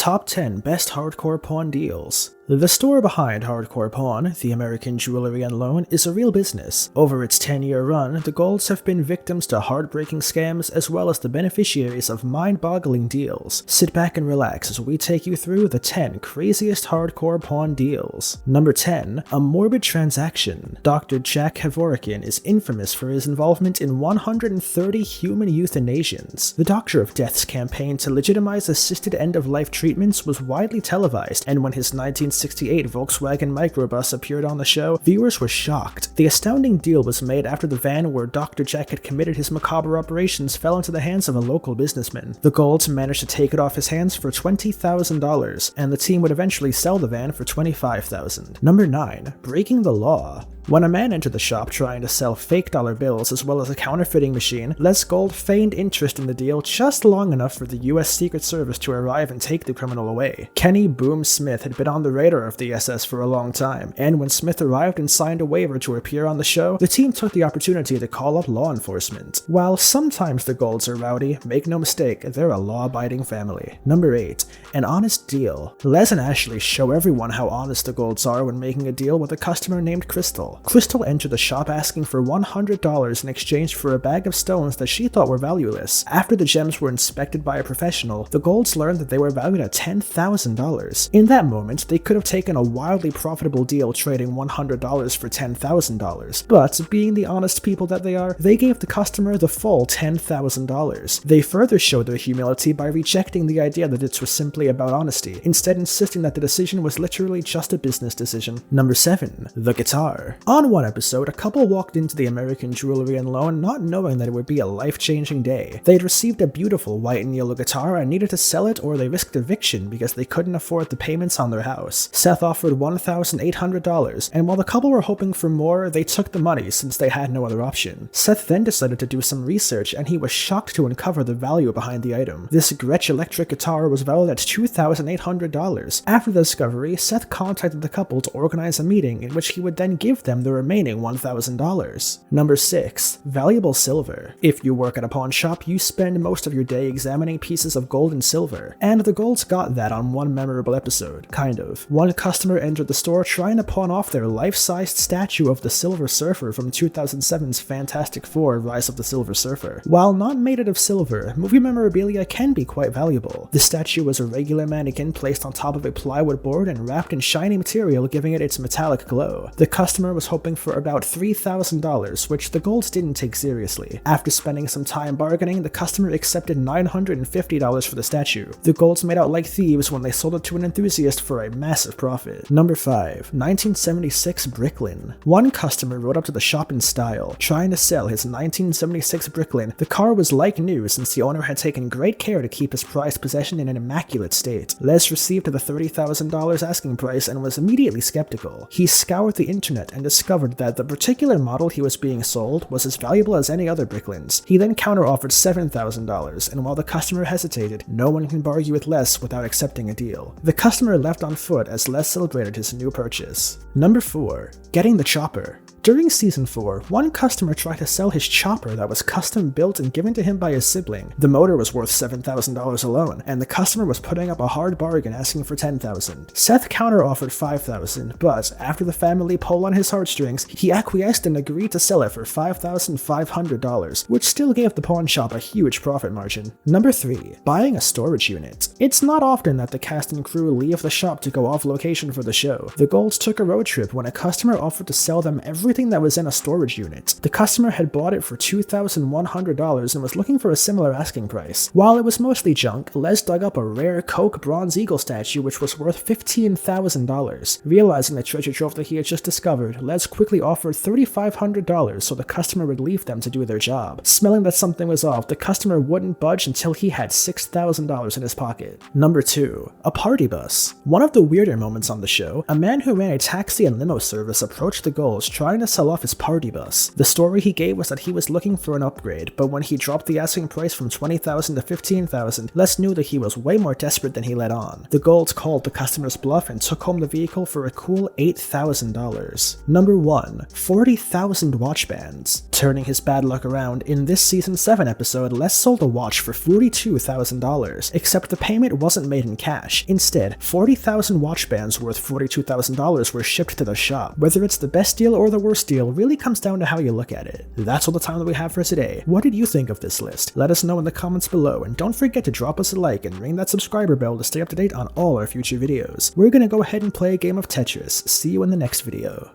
Top 10 Best Hardcore Pawn Deals. The store behind Hardcore Pawn, the American Jewelry and Loan, is a real business. Over its 10-year run, the Golds have been victims to heartbreaking scams as well as the beneficiaries of mind-boggling deals. Sit back and relax as we take you through the 10 craziest hardcore pawn deals. Number 10. A morbid transaction. Dr. Jack Kevorkian is infamous for his involvement in 130 human euthanasians. The Doctor of Death's campaign to legitimize assisted end-of-life treatments was widely televised, and when his 1968 Volkswagen microbus appeared on the show, viewers were shocked. The astounding deal was made after the van where Dr. Jack had committed his macabre operations fell into the hands of a local businessman. The Golds managed to take it off his hands for $20,000, and the team would eventually sell the van for $25,000. Number 9. Breaking the law. When a man entered the shop trying to sell fake dollar bills as well as a counterfeiting machine, Les Gold feigned interest in the deal just long enough for the US Secret Service to arrive and take the criminal away. Kenny Boom Smith had been on the radar of the SS for a long time, and when Smith arrived and signed a waiver to appear on the show, the team took the opportunity to call up law enforcement. While sometimes the Golds are rowdy, make no mistake, they're a law-abiding family. Number 8. An honest deal. Les and Ashley show everyone how honest the Golds are when making a deal with a customer named Crystal. Crystal entered the shop asking for $100 in exchange for a bag of stones that she thought were valueless. After the gems were inspected by a professional, the Golds learned that they were valued at $10,000. In that moment, they could have taken a wildly profitable deal trading $100 for $10,000, but being the honest people that they are, they gave the customer the full $10,000. They further showed their humility by rejecting the idea that it was simply about honesty, instead insisting that the decision was literally just a business decision. Number 7. The guitar. On one episode, a couple walked into the American Jewelry and Loan not knowing that it would be a life-changing day. They'd received a beautiful white and yellow guitar and needed to sell it or they risked eviction because they couldn't afford the payments on their house. Seth offered $1,800, and while the couple were hoping for more, they took the money since they had no other option. Seth then decided to do some research and he was shocked to uncover the value behind the item. This Gretsch electric guitar was valued at $2,800. After the discovery, Seth contacted the couple to organize a meeting in which he would then give them the remaining $1,000. Number 6. Valuable silver. If you work at a pawn shop, you spend most of your day examining pieces of gold and silver, and the Golds got that on one memorable episode. Kind of. One customer entered the store trying to pawn off their life-sized statue of the Silver Surfer from 2007's Fantastic Four: Rise of the Silver Surfer. While not made out of silver, movie memorabilia can be quite valuable. The statue was a regular mannequin placed on top of a plywood board and wrapped in shiny material, giving it its metallic glow. The customer was hoping for about $3,000, which the Golds didn't take seriously. After spending some time bargaining, the customer accepted $950 for the statue. The Golds made out like thieves when they sold it to an enthusiast for a massive profit. Number 5. 1976 Bricklin. One customer rode up to the shop in style, trying to sell his 1976 Bricklin. The car was like new since the owner had taken great care to keep his prized possession in an immaculate state. Les received the $30,000 asking price and was immediately skeptical. He scoured the internet and discovered that the particular model he was being sold was as valuable as any other Bricklins. He then counter-offered $7,000, and while the customer hesitated, no one can bargain with Les without accepting a deal. The customer left on foot as Les celebrated his new purchase. Number 4. Getting the chopper. During Season 4, one customer tried to sell his chopper that was custom built and given to him by his sibling. The motor was worth $7,000 alone, and the customer was putting up a hard bargain asking for $10,000. Seth counter-offered $5,000, but after the family pulled on his heartstrings, he acquiesced and agreed to sell it for $5,500, which still gave the pawn shop a huge profit margin. Number 3. Buying a storage unit. It's not often that the cast and crew leave the shop to go off location for the show. The Golds took a road trip when a customer offered to sell them everything that was in a storage unit. The customer had bought it for $2,100 and was looking for a similar asking price. While it was mostly junk, Les dug up a rare Coke Bronze Eagle statue which was worth $15,000. Realizing the treasure trove that he had just discovered, Les quickly offered $3,500 so the customer would leave them to do their job. Smelling that something was off, the customer wouldn't budge until he had $6,000 in his pocket. Number 2. A party bus. One of the weirder moments on the show, a man who ran a taxi and limo service approached the Golds trying to sell off his party bus. The story he gave was that he was looking for an upgrade, but when he dropped the asking price from $20,000 to $15,000, Les knew that he was way more desperate than he let on. The Golds called the customer's bluff and took home the vehicle for a cool $8,000. Number 1. 40,000 watch bands. Turning his bad luck around, in this season 7 episode, Les sold a watch for $42,000, except the payment wasn't made in cash. Instead, 40,000 watch bands worth $42,000 were shipped to the shop. Whether it's the best deal or the worst deal really comes down to how you look at it. That's all the time that we have for today. What did you think of this list? Let us know in the comments below, and don't forget to drop us a like and ring that subscriber bell to stay up to date on all our future videos. We're gonna go ahead and play a game of Tetris. See you in the next video.